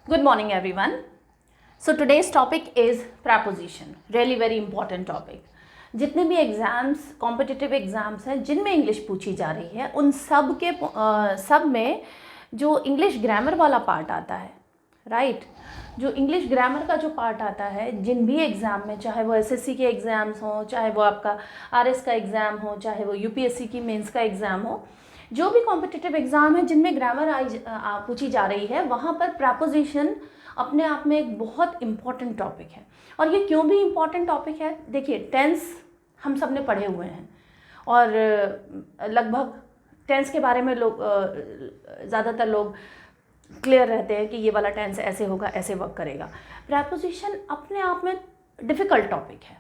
Good morning, everyone. So today's topic is preposition. Really very important topic. जितने भी exams competitive exams हैं जिनमें English पूछी जा रही है उन सब के सब में जो इंग्लिश ग्रामर वाला पार्ट आता है, राइट, जो इंग्लिश ग्रामर का जो पार्ट आता है जिन भी एग्ज़ाम में, चाहे वो एसएससी के एग्ज़ाम्स हों, चाहे वो आपका आरएस का एग्ज़ाम हो, चाहे वो यूपीएससी की मेंस का एग्ज़ाम हो, जो भी कॉम्पिटिटिव एग्ज़ाम है जिनमें ग्रामर पूछी जा रही है, वहाँ पर प्रपोजिशन अपने आप में एक बहुत इम्पॉर्टेंट टॉपिक है। और ये क्यों भी इम्पॉर्टेंट टॉपिक है, देखिए टेंस हम सब ने पढ़े हुए हैं और लगभग टेंस के बारे में लोग ज़्यादातर लोग क्लियर रहते हैं कि ये वाला टेंस ऐसे होगा, ऐसे वर्क करेगा। प्रपोजिशन अपने आप में डिफ़िकल्ट टॉपिक है।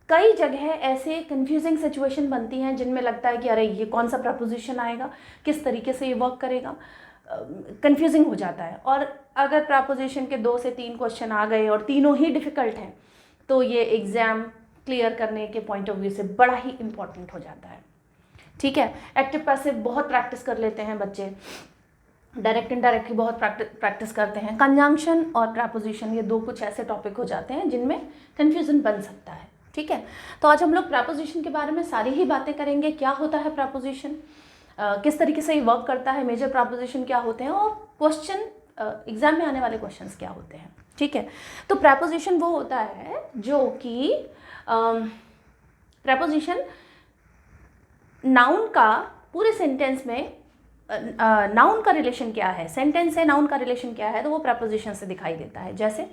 कई जगह ऐसे कंफ्यूजिंग सिचुएशन बनती हैं जिनमें लगता है कि अरे ये कौन सा प्रपोजिशन आएगा, किस तरीके से ये वर्क करेगा, कंफ्यूजिंग हो जाता है। और अगर प्रपोजिशन के 2 से 3 क्वेश्चन आ गए और तीनों ही डिफ़िकल्ट हैं तो ये एग्ज़ाम क्लियर करने के पॉइंट ऑफ व्यू से बड़ा ही इम्पॉर्टेंट हो जाता है। ठीक है, एक्टिव पैसिव बहुत प्रैक्टिस कर लेते हैं बच्चे, डायरेक्ट इनडायरेक्टली बहुत प्रैक्टिस करते हैं। कंजंक्शन और प्रपोजिशन ये दो कुछ ऐसे टॉपिक हो जाते हैं जिनमें कन्फ्यूज़न बन सकता है। ठीक है, तो आज हम लोग प्रपोजिशन के बारे में सारी ही बातें करेंगे। क्या होता है प्रपोजिशन, किस तरीके से ये वर्क करता है, मेजर प्रपोजिशन क्या होते हैं और क्वेश्चन एग्जाम में आने वाले क्वेश्चंस क्या होते हैं। ठीक है, तो प्रपोजिशन वो होता है जो कि प्रपोजिशन नाउन का पूरे सेंटेंस में नाउन का रिलेशन क्या है, सेंटेंस से नाउन का रिलेशन क्या है, तो वो प्रपोजिशन से दिखाई देता है। जैसे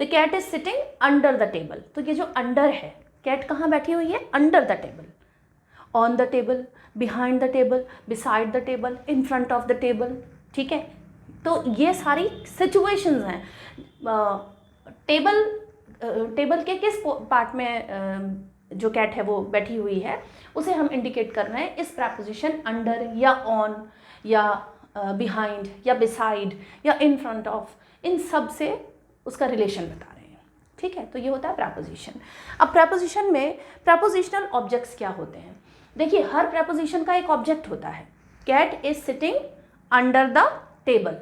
the cat is sitting under the table, तो ये जो अंडर है, कैट कहाँ बैठी हुई है, under the table, on the table, behind the table, beside the table, in front of the table. ठीक है, तो ये सारी सिचुएशंस हैं। टेबल के किस पार्ट में जो कैट है वो बैठी हुई है उसे हम इंडिकेट कर रहे हैं इस प्रपोजिशन अंडर या ऑन या बिहाइंड या बिसाइड या इन फ्रंट ऑफ, इन सब से उसका रिलेशन बता रहे हैं। ठीक है, तो ये होता है प्रपोजिशन। अब प्रपोजिशन में प्रपोजिशनल ऑब्जेक्ट्स क्या होते हैं, देखिए हर प्रपोजिशन का एक ऑब्जेक्ट होता है। Cat is sitting under the table,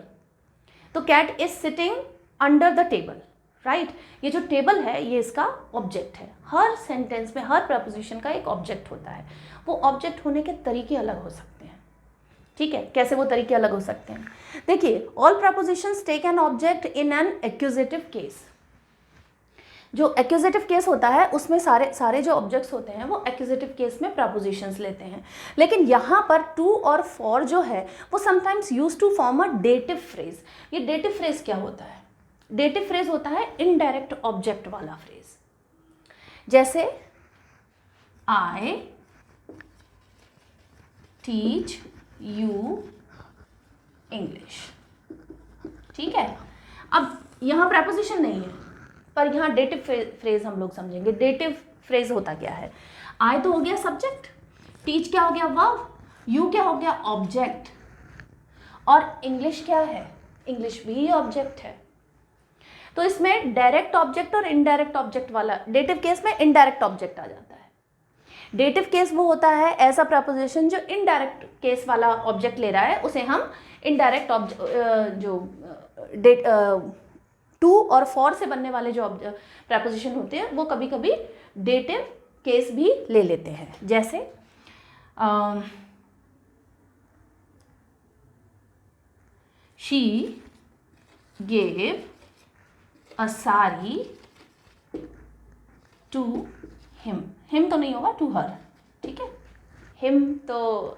तो cat is sitting under the table, right, ये जो टेबल है ये इसका ऑब्जेक्ट है। हर सेंटेंस में हर प्रपोजिशन का एक ऑब्जेक्ट होता है। वो ऑब्जेक्ट होने के तरीके अलग हो सकते हैं। ठीक है, कैसे वो तरीके अलग हो सकते हैं, देखिए all prepositions take an object in an accusative case. जो एक्यूजेटिव केस होता है उसमें सारे जो ऑब्जेक्ट्स होते हैं वो एक्यूजेटिव केस में प्रपोजिशंस लेते हैं। लेकिन यहाँ पर टू और फॉर जो है वो sometimes use to form a dative phrase. ये डेटिव फ्रेज क्या होता है, डेटिव फ्रेज होता है इनडायरेक्ट ऑब्जेक्ट वाला फ्रेज। जैसे आई टीच यू इंग्लिश। ठीक है, अब यहाँ प्रपोजिशन नहीं है पर यहाँ डेटिव फ्रेज हम लोग समझेंगे। डेटिव फ्रेज होता क्या है, आई तो हो गया सब्जेक्ट, टीच क्या हो गया वर्ब, यू क्या हो गया ऑब्जेक्ट, और इंग्लिश क्या है, इंग्लिश भी ऑब्जेक्ट है। तो इसमें डायरेक्ट ऑब्जेक्ट और इनडायरेक्ट ऑब्जेक्ट वाला, डेटिव केस में इनडायरेक्ट ऑब्जेक्ट आ जाता है। डेटिव केस वो होता है ऐसा प्रपोजिशन जो इनडायरेक्ट केस वाला ऑब्जेक्ट ले रहा है, उसे हम इनडायरेक्ट ऑब्जेक्ट, जो टू और फॉर से बनने वाले जो प्रपोजिशन होते हैं वो कभी कभी डेटिव केस भी ले लेते हैं। जैसे she gave a sari to him, him तो नहीं होगा, टू हर। ठीक है, हिम तो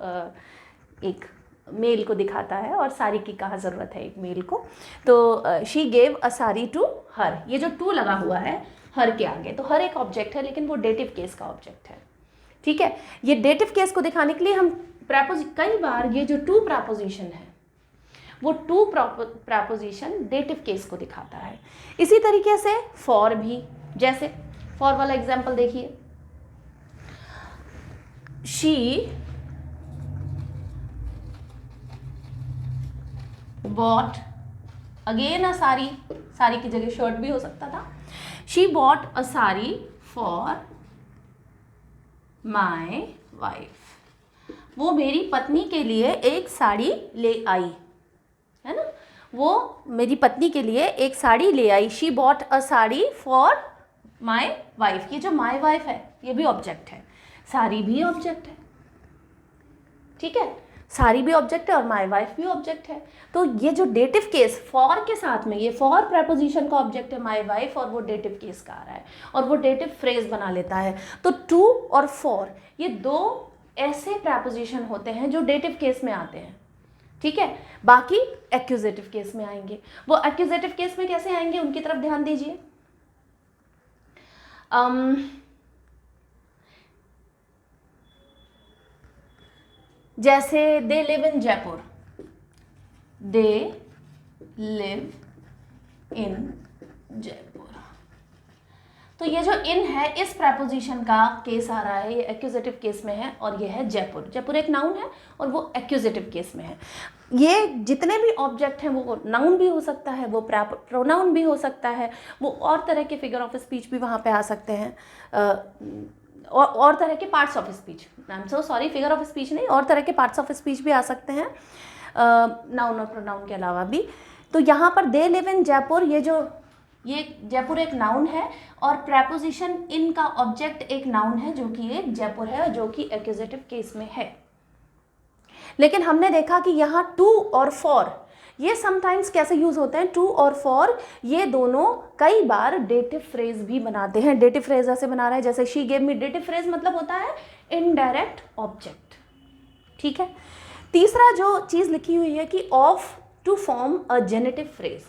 एक मेल को दिखाता है और साड़ी की कहाँ ज़रूरत है एक मेल को, तो she gave a sari to her, ये जो टू लगा हुआ है हर के आगे, तो हर एक ऑब्जेक्ट है लेकिन वो डेटिव केस का ऑब्जेक्ट है। ठीक है, ये डेटिव केस को दिखाने के लिए हम कई बार ये जो टू प्रपोजिशन है वो टू प्रपोजिशन डेटिव केस को दिखाता है। इसी तरीके से फॉर भी, जैसे फॉर वाला एग्जाम्पल देखिए, she bought, again a sari, sari की जगह शर्ट भी हो सकता था। She bought a sari for my wife, वो मेरी पत्नी के लिए एक साड़ी ले आई, है ना, वो मेरी पत्नी के लिए एक साड़ी ले आई, she bought a sari for my wife. ये जो माई वाइफ है ये भी ऑब्जेक्ट है, साड़ी भी ऑब्जेक्ट है, ठीक है, साड़ी भी ऑब्जेक्ट है और माई वाइफ भी ऑब्जेक्ट है। तो ये जो डेटिव केस फॉर के साथ में, ये फॉर प्रेपोजिशन का ऑब्जेक्ट है माई वाइफ और वो डेटिव केस का आ रहा है और वो डेटिव फ्रेज बना लेता है। तो टू और फॉर ये दो ऐसे प्रेपोजिशन होते हैं जो डेटिव केस में आते हैं, ठीक है। बाकी एक्यूजेटिव केस में आएंगे। वो एक्यूजेटिव केस में कैसे आएंगे उनकी तरफ ध्यान दीजिए। जैसे they live in Jaipur, they live in Jaipur, तो ये जो इन है इस प्रेपोजिशन का केस आ रहा है, ये एक्यूजेटिव केस में है और ये है जयपुर। जयपुर एक नाउन है और वो एक्यूजेटिव केस में है। ये जितने भी ऑब्जेक्ट हैं वो नाउन भी हो सकता है, वो प्रोनाउन भी हो सकता है, वो और तरह के फिगर ऑफ स्पीच भी वहाँ पे आ सकते हैं, और तरह के parts of speech, I am so sorry, figure of speech नहीं, और तरह के पार्ट्स ऑफ स्पीच भी आ सकते हैं नाउन और प्रोनाउन के अलावा भी। तो यहाँ पर दे लिव इन जयपुर, ये जयपुर एक नाउन है और प्रेपोजिशन इन का ऑब्जेक्ट एक नाउन है जो कि एक जयपुर है, जो कि एक्यूजेटिव केस में है। लेकिन हमने देखा कि यहाँ टू और फॉर ये समटाइम्स कैसे यूज होते हैं, टू और फॉर ये दोनों कई बार डेटिव फ्रेज भी बनाते हैं। डेटिव फ्रेज ऐसे बना रहे हैं जैसे she gave me, dative phrase मतलब होता है इनडायरेक्ट ऑब्जेक्ट, ठीक है। तीसरा जो चीज लिखी हुई है कि of to form a genitive phrase,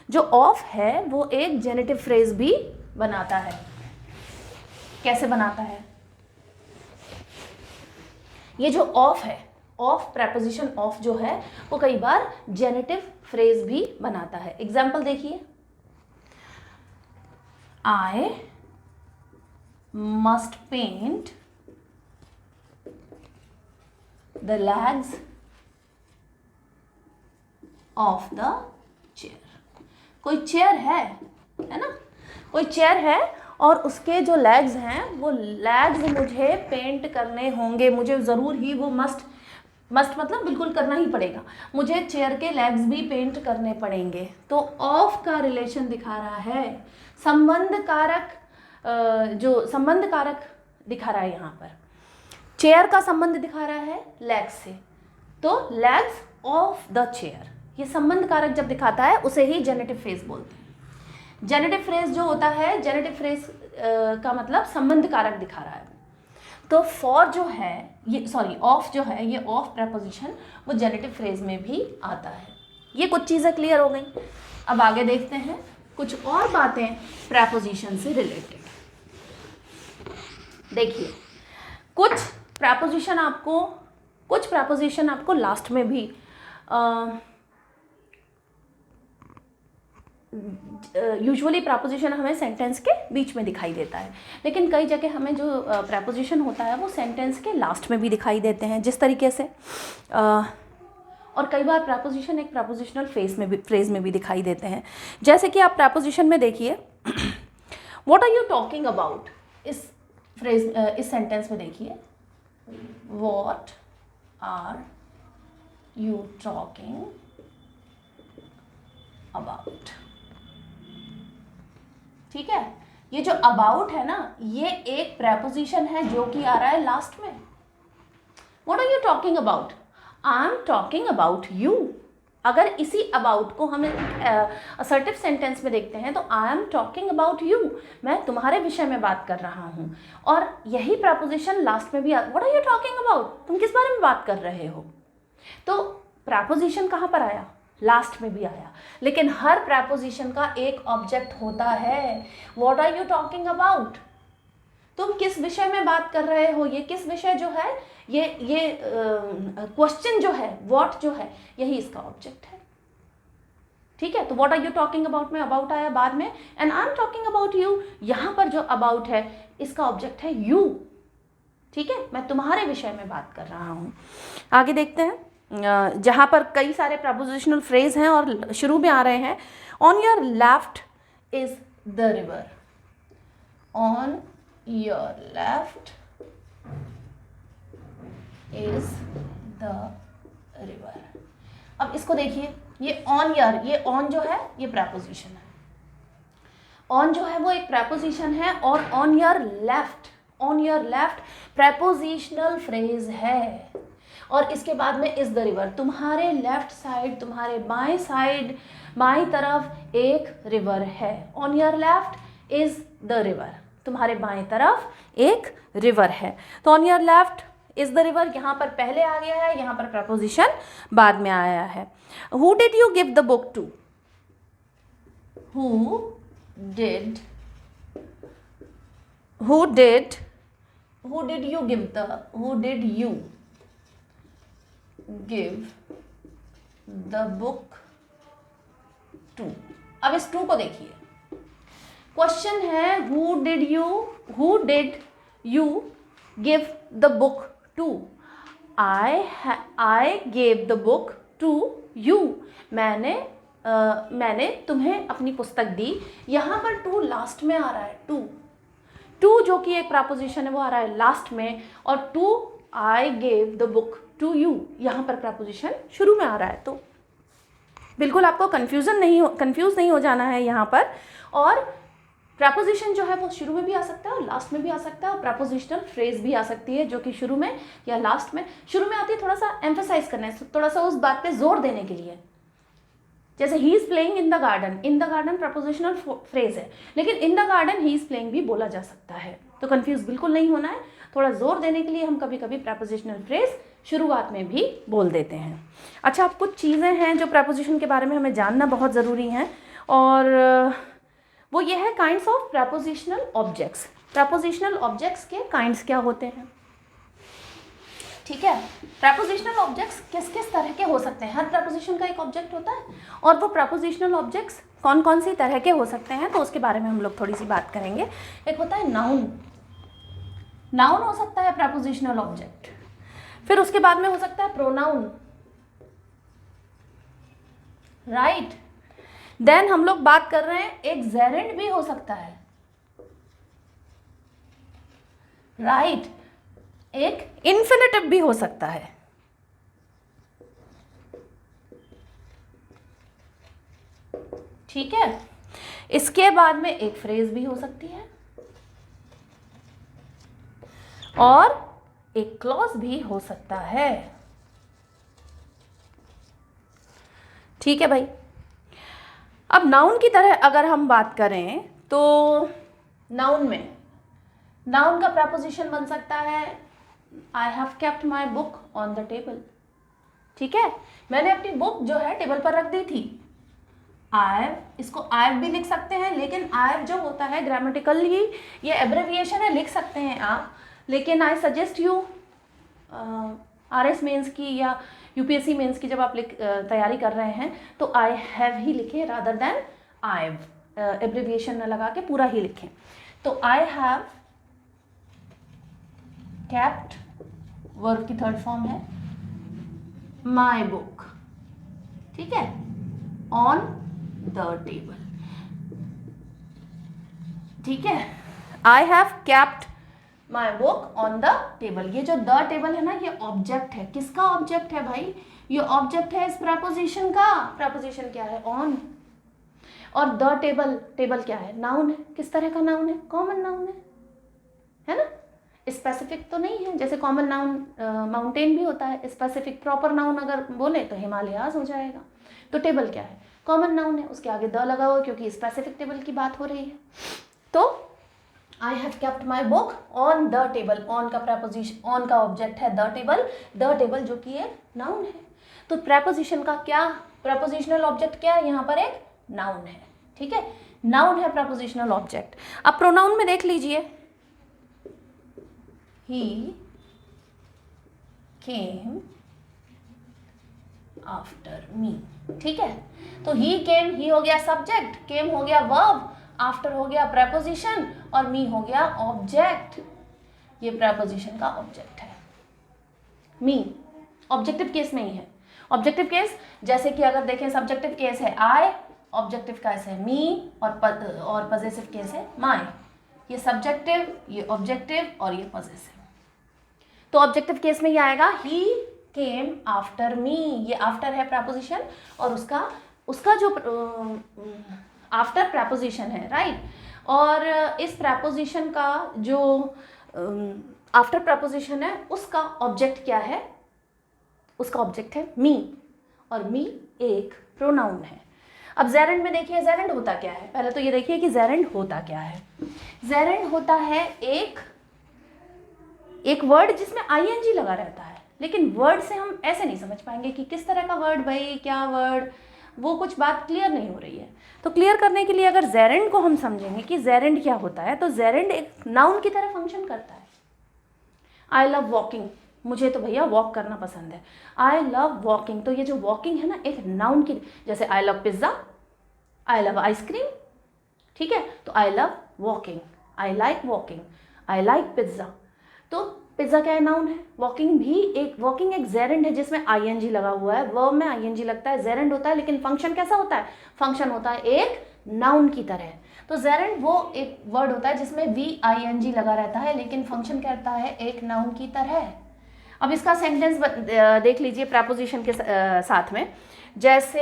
जो ऑफ है वो एक जेनेटिव फ्रेज भी बनाता है। कैसे बनाता है? ये जो ऑफ है, ऑफ प्रेपोजिशन ऑफ जो है वो कई बार जेनेटिव फ्रेज भी बनाता है। एग्जाम्पल देखिए, I must paint the legs of the chair. कोई चेयर है ना, कोई चेयर है और उसके जो लेग्स हैं वो लेग्स मुझे पेंट करने होंगे, मुझे ज़रूर ही वो मस्ट मतलब बिल्कुल करना ही पड़ेगा, मुझे चेयर के लेग्स भी पेंट करने पड़ेंगे। तो ऑफ का रिलेशन दिखा रहा है, संबंध कारक, जो संबंध कारक दिखा रहा है यहाँ पर, चेयर का संबंध दिखा रहा है लेग्स से, तो लेग्स ऑफ द चेयर, ये संबंध कारक जब दिखाता है उसे ही जेनेटिव फ्रेज बोलते हैं। जेनेटिव फ्रेज जो होता है, जेनेटिव फ्रेज का मतलब संबंध कारक दिखा रहा है। तो फॉर जो है ये, सॉरी ऑफ जो है, ये ऑफ प्रेपोजिशन वो जेनेटिव फ्रेज में भी आता है। ये कुछ चीज़ें क्लियर हो गई। अब आगे देखते हैं कुछ और बातें प्रेपोजिशन से रिलेटेड। देखिए, कुछ प्रेपोजिशन आपको लास्ट में भी यूजुअली प्रेपोजिशन हमें सेंटेंस के बीच में दिखाई देता है, लेकिन कई जगह हमें जो प्रेपोजिशन होता है वो सेंटेंस के लास्ट में भी दिखाई देते हैं, जिस तरीके से और कई बार प्रेपोजिशन एक प्रेपोजिशनल फ्रेज में भी दिखाई देते हैं। जैसे कि आप प्रेपोजिशन में देखिए, what are you talking about, इस सेंटेंस में देखिए, what are you talking about, ठीक है। ये जो अबाउट है ना, ये एक प्रेपोजिशन है जो कि आ रहा है लास्ट में। What are you talking about, I am talking about you. अगर इसी अबाउट को हम असर्टिव सेंटेंस में देखते हैं तो आई एम टॉकिंग अबाउट यू, मैं तुम्हारे विषय में बात कर रहा हूं। और यही प्रेपोजिशन लास्ट में भी, what are you talking about, तुम किस बारे में बात कर रहे हो। तो प्रेपोजिशन कहां पर आया, लास्ट में भी आया, लेकिन हर प्रेपोजिशन का एक ऑब्जेक्ट होता है। What are you talking about, तुम किस विषय में बात कर रहे हो, ये किस विषय जो है, ये क्वेश्चन जो है, व्हाट जो है, यही इसका ऑब्जेक्ट है, ठीक है। तो what are you talking about में अबाउट आया बाद में, and I am talking about you, यहाँ पर जो अबाउट है इसका ऑब्जेक्ट है यू, ठीक है, मैं तुम्हारे विषय में बात कर रहा हूँ। आगे देखते हैं, जहाँ पर कई सारे प्रपोजिशनल फ्रेज हैं और शुरू में आ रहे हैं। On your left is the river, on your left is the river. अब इसको देखिए, ये ऑन ईयर, ये ऑन जो है ये प्रेपोजिशन है, ऑन जो है वो एक प्रेपोजिशन है, और on your left, on your left prepositional phrase है। और इसके बाद में इज द रिवर, तुम्हारे लेफ्ट साइड, तुम्हारे बाएं साइड, बाएं तरफ एक रिवर है। On your left is the river, तुम्हारे बाएं तरफ एक रिवर है। तो on your left is the river यहाँ पर पहले आ गया है, यहाँ पर प्रपोजिशन बाद में आया है। Who did you give the book to, who did you give the book to। अब इस टू को देखिए, क्वेश्चन है who did you give the book to। I gave the book to you। मैंने तुम्हें अपनी पुस्तक दी। यहाँ पर टू लास्ट में आ रहा है, टू जो कि एक प्रपोजिशन है वो आ रहा है लास्ट में, और to I gave the book to you यहाँ पर प्रपोजिशन शुरू में आ रहा है। तो बिल्कुल आपको कंफ्यूज नहीं हो जाना है यहाँ पर। और प्रपोजिशन जो है वो शुरू में भी आ सकता है और लास्ट में भी आ सकता है, और प्रपोजिशनल फ्रेज भी आ सकती है जो कि शुरू में या लास्ट में। शुरू में आती है थोड़ा सा एम्फेसाइज करना है, थोड़ा सा उस बात पे जोर देने के लिए, जैसे he is playing in the garden. In the garden prepositional phrase है, लेकिन in the garden he is playing भी बोला जा सकता है। तो कंफ्यूज बिल्कुल नहीं होना है, थोड़ा जोर देने के लिए हम कभी कभी प्रपोजिशनल फ्रेज शुरुआत में भी बोल देते हैं। अच्छा, अब कुछ चीज़ें हैं जो प्रपोजिशन के बारे में हमें जानना बहुत ज़रूरी हैं, और वो ये है kinds of prepositional objects. Prepositional objects के काइंड्स क्या होते हैं, ठीक है। प्रपोजिशनल ऑब्जेक्ट्स किस किस तरह के हो सकते हैं, हर प्रपोजिशन का एक ऑब्जेक्ट होता है, और वो प्रपोजिशनल ऑब्जेक्ट्स कौन कौन सी तरह के हो सकते हैं, तो उसके बारे में हम लोग थोड़ी सी बात करेंगे। एक होता है नाउन, नाउन हो सकता है प्रपोजिशनल ऑब्जेक्ट। फिर उसके बाद में हो सकता है प्रोनाउन, राइट। देन हम लोग बात कर रहे हैं एक जेरेंड भी हो सकता है, राइट। एक इन्फिनेटिव भी हो सकता है, ठीक है। इसके बाद में एक फ्रेज भी हो सकती है, और एक क्लॉज भी हो सकता है, ठीक है भाई। अब नाउन की तरह अगर हम बात करें तो नाउन में, नाउन का प्रपोजिशन बन सकता है I have kept my book on the table, ठीक है। मैंने अपनी बुक जो है टेबल पर रख दी थी। आईव, इसको आईव भी लिख सकते हैं, लेकिन आईव जो होता है ग्रामेटिकली ये एब्रेविएशन है, लिख सकते हैं आप, लेकिन I suggest you RS mains की या UPSC मेंस की जब आप तैयारी कर रहे हैं तो आई हैव ही लिखें रादर देन आईव, एब्रेविएशन न लगा के पूरा ही लिखें। तो आई हैव केप्ट, वर्ब की थर्ड फॉर्म है, माई बुक, ठीक है, ऑन द टेबल, ठीक है। I have kept my book on the table. ये जो द टेबल है ना, ये ऑब्जेक्ट है। किसका ऑब्जेक्ट है भाई? ये ऑब्जेक्ट है इस प्रपोजिशन का। प्रपोजिशन क्या है? ऑन। और द टेबल, टेबल क्या है? नाउन है। किस तरह का नाउन है? कॉमन नाउन है ना? स्पेसिफिक तो नहीं है, जैसे कॉमन नाउन माउंटेन भी होता है। स्पेसिफिक प्रॉपर नाउन अगर बोले तो हिमालयाज हो जाएगा। तो टेबल क्या है? कॉमन नाउन है, उसके आगे द लगा हुआ क्योंकि स्पेसिफिक टेबल की बात हो रही है। तो I have kept my book on the table. On का प्रपोजिशन, ऑन का ऑब्जेक्ट है द टेबल, द टेबल जो कि एक नाउन है। तो प्रपोजिशन का क्या, प्रपोजिशनल ऑब्जेक्ट क्या है? यहाँ पर एक नाउन है, ठीक है, नाउन है प्रपोजिशनल ऑब्जेक्ट। अब प्रोनाउन में देख लीजिए, he came after me, ठीक है। तो he came, he हो गया सब्जेक्ट, came हो गया वर्ब, आफ्टर हो गया प्रपोजिशन और मी हो गया ऑब्जेक्ट। ये प्रपोजिशन का ऑब्जेक्ट है। मी ऑब्जेक्टिव केस में ही है। ऑब्जेक्टिव केस जैसे कि अगर देखें, सब्जेक्टिव केस है आई, ऑब्जेक्टिव केस है मी, और पजेसिव केस है माई। ये सब्जेक्टिव, ये ऑब्जेक्टिव और ये पजेसिव। तो ऑब्जेक्टिव केस में ये आएगा ही केम आफ्टर मी, ये आफ्टर है प्रपोजिशन, और उसका जो आफ्टर प्रपोजिशन है, राइट। और इस प्रपोजिशन का जो आफ्टर प्रपोजिशन है उसका ऑब्जेक्ट क्या है, उसका ऑब्जेक्ट है मी, और मी एक प्रोनाउन है। अब जेरेंड में देखिए जेरेंड होता क्या है, पहले तो ये देखिए कि जेरेंड होता क्या है। जेरेंड होता है एक वर्ड जिसमें आईएनजी लगा रहता है, लेकिन वर्ड से हम ऐसे नहीं समझ पाएंगे कि किस तरह का वर्ड, भाई क्या वर्ड, वो कुछ बात क्लियर नहीं हो रही है। तो क्लियर करने के लिए अगर जेरेंड को हम समझेंगे कि जेरेंड क्या होता है, तो जेरेंड एक नाउन की तरह फंक्शन करता है। आई लव वॉकिंग, मुझे तो भैया वॉक करना पसंद है, आई लव वॉकिंग। तो ये जो वॉकिंग है ना, एक नाउन की, जैसे I love pizza, I love ice cream, ठीक है, तो I love walking, I like walking, I like pizza. तो पिज्ज़ा क्या है, नाउन है। वॉकिंग एक जेरेंड है जिसमें आईएनजी लगा हुआ है, वर्ब में आईएनजी लगता है, जेरेंड होता है, लेकिन फंक्शन कैसा होता है, फंक्शन होता है एक नाउन की तरह। तो जेरेंड वो एक वर्ड होता है जिसमें VING लगा रहता है, लेकिन फंक्शन करता है एक नाउन की तरह। अब इसका सेंटेंस देख लीजिए प्रपोजिशन के साथ में, जैसे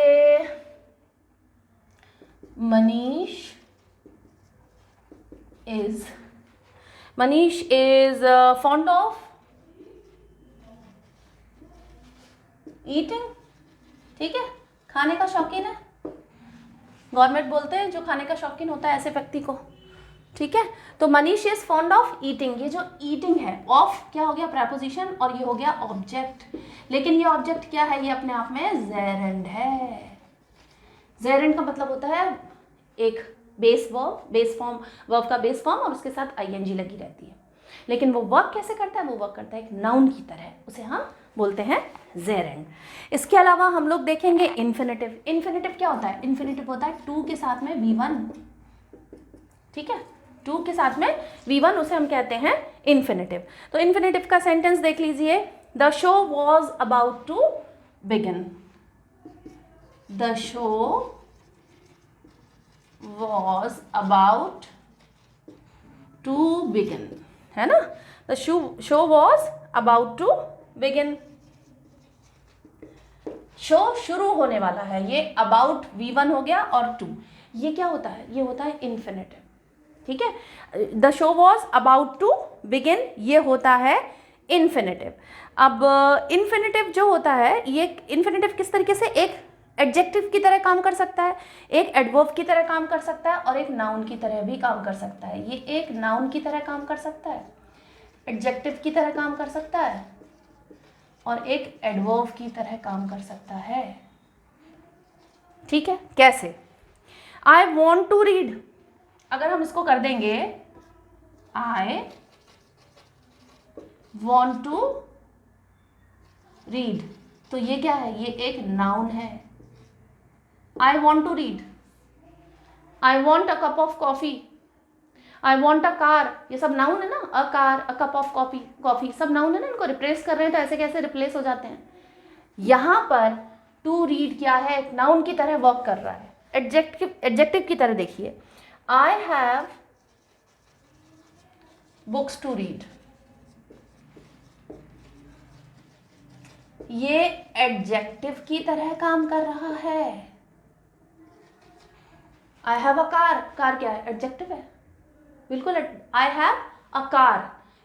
Manish is fond of eating, ठीक है, खाने का शौकीन है। गवर्नमेंट बोलते हैं जो खाने का शौकीन होता है ऐसे व्यक्ति को, ठीक है। तो Manish is fond of eating, ये जो ईटिंग है, ऑफ क्या हो गया प्रपोजिशन, और ये हो गया ऑब्जेक्ट। लेकिन ये ऑब्जेक्ट क्या है, ये अपने आप में जेरेंड है। जेरेंड का मतलब होता है एक बेस फॉर्म, वर्ब का बेस फॉर्म, और उसके साथ आईएनजी लगी रहती है। लेकिन वो वर्क कैसे करता है, वो वर्क करता है एक नाउन की तरह, उसे हम बोलते हैं जेरेंड। इसके अलावा हम लोग देखेंगे इन्फिनेटिव। इन्फिनेटिव क्या होता है, इन्फिनेटिव होता है टू के साथ में V1, ठीक है, टू के साथ में V1, उसे हम कहते हैं इन्फिनेटिव। तो इन्फिनेटिव का सेंटेंस देख लीजिए, the show was about to begin, the show was about to begin, है ना, the show was about to begin, show शुरू होने वाला है, ये about V1 हो गया, और to ये क्या होता है, ये होता है इन्फिनेटिव, ठीक है। the show was about to begin ये होता है इन्फिनेटिव। अब इन्फिनेटिव जो होता है, ये इन्फिनेटिव किस तरीके से एक एडजेक्टिव की तरह काम कर सकता है, एक एडवर्ब की तरह काम कर सकता है, और एक नाउन की तरह भी काम कर सकता है। ये एक नाउन की तरह काम कर सकता है, एडजेक्टिव की तरह काम कर सकता है, और एक एडवर्ब की तरह काम कर सकता है, ठीक है। कैसे, आई वॉन्ट टू रीड, अगर हम इसको कर देंगे आई वॉन्ट टू रीड, तो ये क्या है, ये एक नाउन है। I want to read, I want a cup of coffee, I want a car, ये सब नाउन है ना, a car, a cup of coffee सब नाउन है ना, इनको रिप्लेस कर रहे हैं तो ऐसे कैसे रिप्लेस हो जाते हैं। यहाँ पर to read क्या है, एक नाउन की तरह वर्क कर रहा है, एडजेक्टिव की तरह। देखिए I have books to read, ये एडजेक्टिव की तरह काम कर रहा है। I have a car, car क्या है, एडजेक्टिव है, बिल्कुल। I have a car,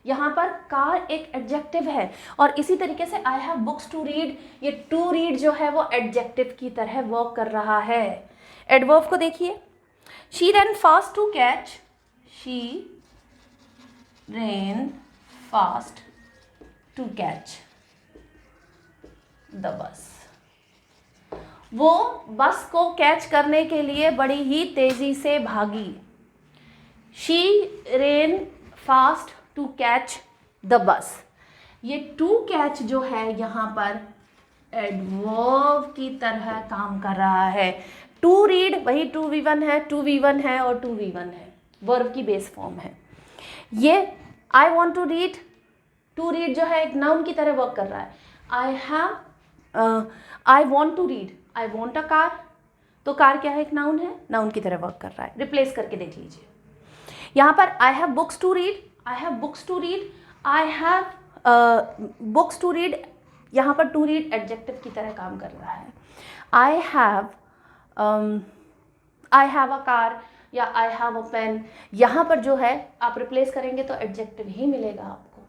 यहाँ पर कार एक एडजेक्टिव है, और इसी तरीके से I have books to read, ये to read जो है वो एडजेक्टिव की तरह वर्क कर रहा है। एडवर्ब को देखिए, she ran fast to catch, she ran fast to catch the bus, वो बस को कैच करने के लिए बड़ी ही तेजी से भागी। She ran fast to catch the bus, ये to catch जो है यहाँ पर एडवर्ब की तरह काम कर रहा है। to read वही 2V1 है, 2V1 है और 2V1 है, वर्ब की बेस फॉर्म है। ये I want to read, to read जो है एक नाउन की तरह वर्क कर रहा है। I want to read, I want a car, तो कार क्या है, एक नाउन है, नाउन की तरह वर्क कर रहा है। रिप्लेस करके देख लीजिए, यहाँ पर I have books to read, I have books to read, I have books to read यहाँ पर टू रीड एडजेक्टिव की तरह काम कर रहा है। आई हैव अ कार या आई हैव अ पेन, यहाँ पर जो है आप रिप्लेस करेंगे तो एडजेक्टिव ही मिलेगा आपको।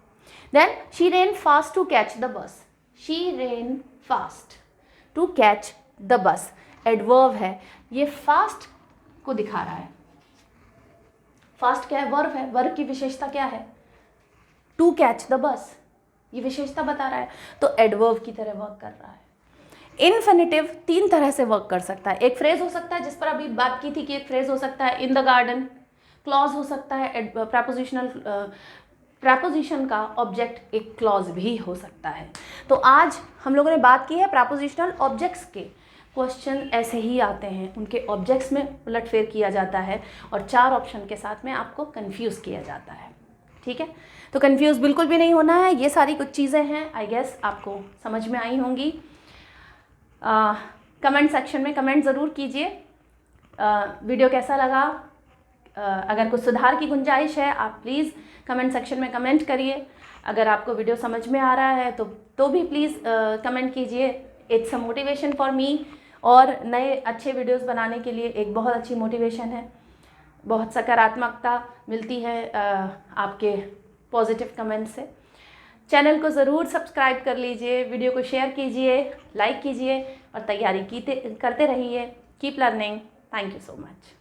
Then she ran fast to catch the bus, she ran fast to catch the bus, adverb है, ये फास्ट को दिखा रहा है। फास्ट क्या है? वर्ब है। वर्ब की विशेषता क्या है? टू कैच द बस, ये विशेषता बता रहा है, तो एडवर्ब की तरह वर्क कर रहा है। इन्फिनिटिव 3 तरह से वर्क कर सकता है। एक फ्रेज हो सकता है, जिस पर अभी बात की थी कि एक फ्रेज हो सकता है इन द गार्डन, क्लॉज हो सकता है, प्रपोजिशन का ऑब्जेक्ट एक क्लॉज भी हो सकता है। तो आज हम लोगों ने बात की है प्रपोजिशनल ऑब्जेक्ट्स के। क्वेश्चन ऐसे ही आते हैं, उनके ऑब्जेक्ट्स में उलटफेर किया जाता है और 4 ऑप्शन के साथ में आपको कंफ्यूज किया जाता है। ठीक है, तो कंफ्यूज बिल्कुल भी नहीं होना है। ये सारी कुछ चीज़ें हैं, आई गेस आपको समझ में आई होंगी। कमेंट सेक्शन में कमेंट ज़रूर कीजिए वीडियो कैसा लगा। अगर कुछ सुधार की गुंजाइश है आप प्लीज़ कमेंट सेक्शन में कमेंट करिए। अगर आपको वीडियो समझ में आ रहा है तो भी प्लीज़ कमेंट कीजिए। It's a motivation for me, और नए अच्छे वीडियोस बनाने के लिए एक बहुत अच्छी मोटिवेशन है। बहुत सकारात्मकता मिलती है आपके पॉजिटिव कमेंट से। चैनल को ज़रूर सब्सक्राइब कर लीजिए, वीडियो को शेयर कीजिए, लाइक कीजिए और तैयारी करते रहिए। Keep learning. Thank you so much.